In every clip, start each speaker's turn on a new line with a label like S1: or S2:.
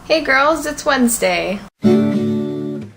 S1: Hey girls, it's Wednesday. I'm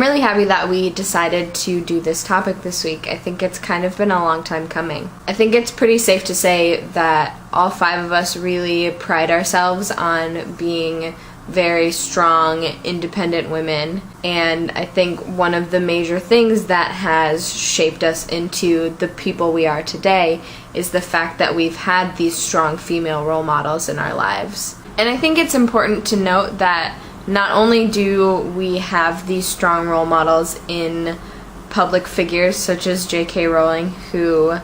S1: really happy that we decided to do this topic this week. I think it's kind of been a long time coming. I think it's pretty safe to say that all five of us really pride ourselves on being very strong, independent women, and I think one of the major things that has shaped us into the people we are today is the fact that we've had these strong female role models in our lives. And I think it's important to note that not only do we have these strong role models in public figures such as J.K. Rowling, who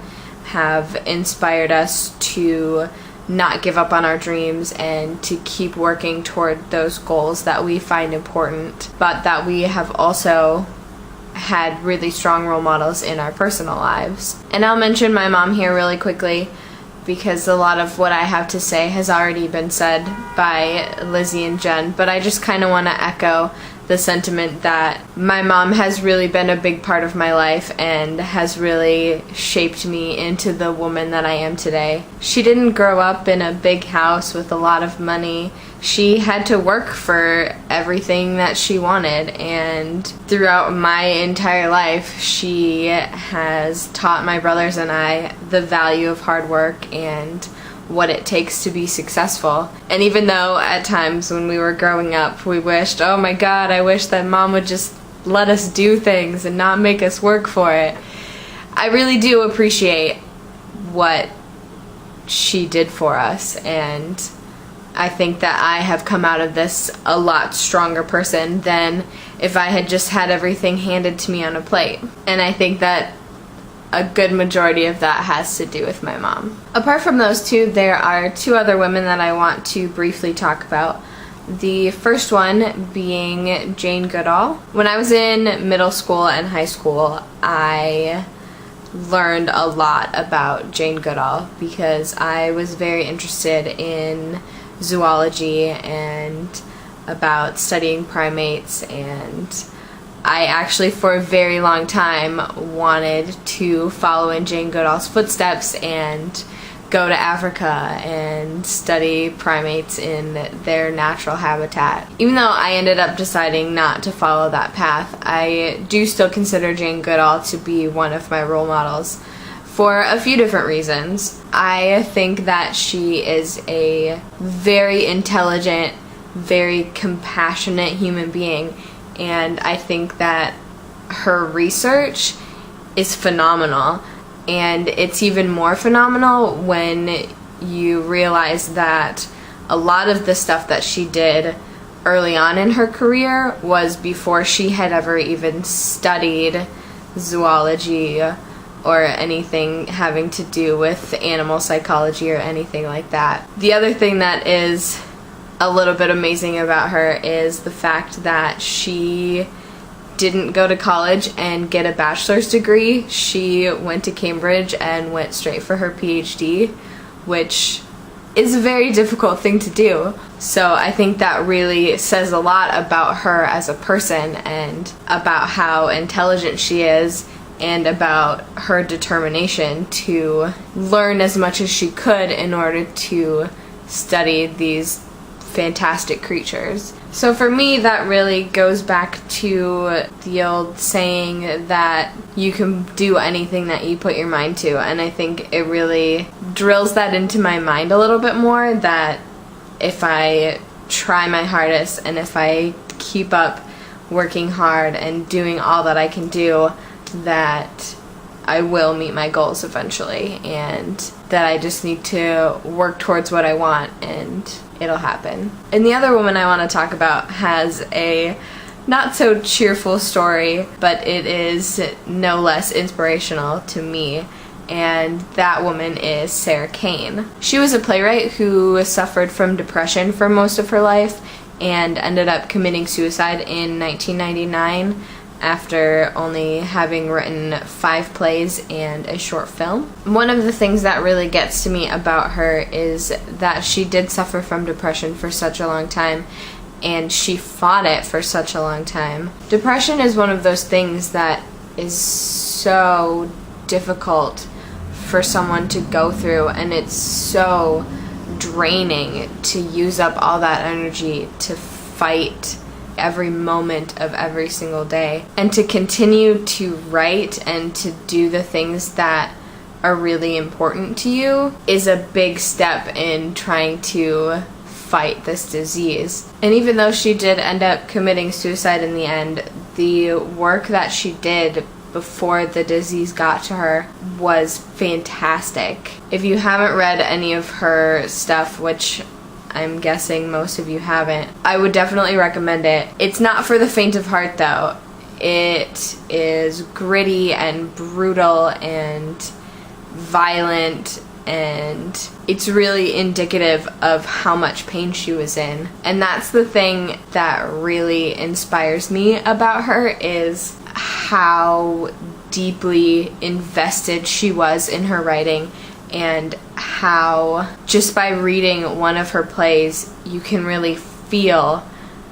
S1: have inspired us to not give up on our dreams and to keep working toward those goals that we find important, but that we have also had really strong role models in our personal lives. And I'll mention my mom here really quickly because a lot of what I have to say has already been said by Lizzie and Jen, but I just kind of want to echo the sentiment that my mom has really been a big part of my life and has really shaped me into the woman that I am today. She didn't grow up in a big house with a lot of money. She had to work for everything that she wanted, and throughout my entire life she has taught my brothers and I the value of hard work and what it takes to be successful. And even though at times when we were growing up we wished, oh my god, I wish that mom would just let us do things and not make us work for it, I really do appreciate what she did for us, and I think that I have come out of this a lot stronger person than if I had just had everything handed to me on a plate. And I think that a good majority of that has to do with my mom. Apart from those two, there are two other women that I want to briefly talk about. The first one being Jane Goodall. When I was in middle school and high school, I learned a lot about Jane Goodall because I was very interested in zoology and about studying primates, and I actually for a very long time wanted to follow in Jane Goodall's footsteps and go to Africa and study primates in their natural habitat. Even though I ended up deciding not to follow that path, I do still consider Jane Goodall to be one of my role models for a few different reasons. I think that she is a very intelligent, very compassionate human being, and I think that her research is phenomenal, and it's even more phenomenal when you realize that a lot of the stuff that she did early on in her career was before she had ever even studied zoology or anything having to do with animal psychology or anything like that. The other thing that is a little bit amazing about her is the fact that she didn't go to college and get a bachelor's degree. She went to Cambridge and went straight for her PhD, which is a very difficult thing to do. So I think that really says a lot about her as a person and about how intelligent she is and about her determination to learn as much as she could in order to study these fantastic creatures. So for me, that really goes back to the old saying that you can do anything that you put your mind to, and I think it really drills that into my mind a little bit more, that if I try my hardest and if I keep up working hard and doing all that I can do, that I will meet my goals eventually, and that I just need to work towards what I want and it'll happen. And the other woman I want to talk about has a not so cheerful story, but it is no less inspirational to me, and that woman is Sarah Kane. She was a playwright who suffered from depression for most of her life and ended up committing suicide in 1999 after only having written 5 plays and a short film. One of the things that really gets to me about her is that she did suffer from depression for such a long time, and she fought it for such a long time. Depression is one of those things that is so difficult for someone to go through, and it's so draining to use up all that energy to fight every moment of every single day, and to continue to write and to do the things that are really important to you is a big step in trying to fight this disease. And even though she did end up committing suicide in the end, the work that she did before the disease got to her was fantastic. If you haven't read any of her stuff, which I'm guessing most of you haven't, I would definitely recommend it. It's not for the faint of heart though. It is gritty and brutal and violent, and it's really indicative of how much pain she was in. And that's the thing that really inspires me about her, is how deeply invested she was in her writing, and how just by reading one of her plays you can really feel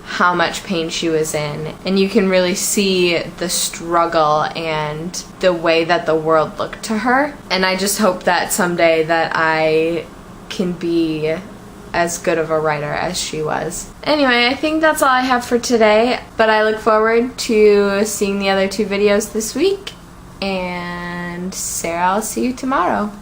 S1: how much pain she was in, and you can really see the struggle and the way that the world looked to her. And I just hope that someday that I can be as good of a writer as she was. Anyway, I think that's all I have for today, but I look forward to seeing the other 2 videos this week, and Sarah, I'll see you tomorrow.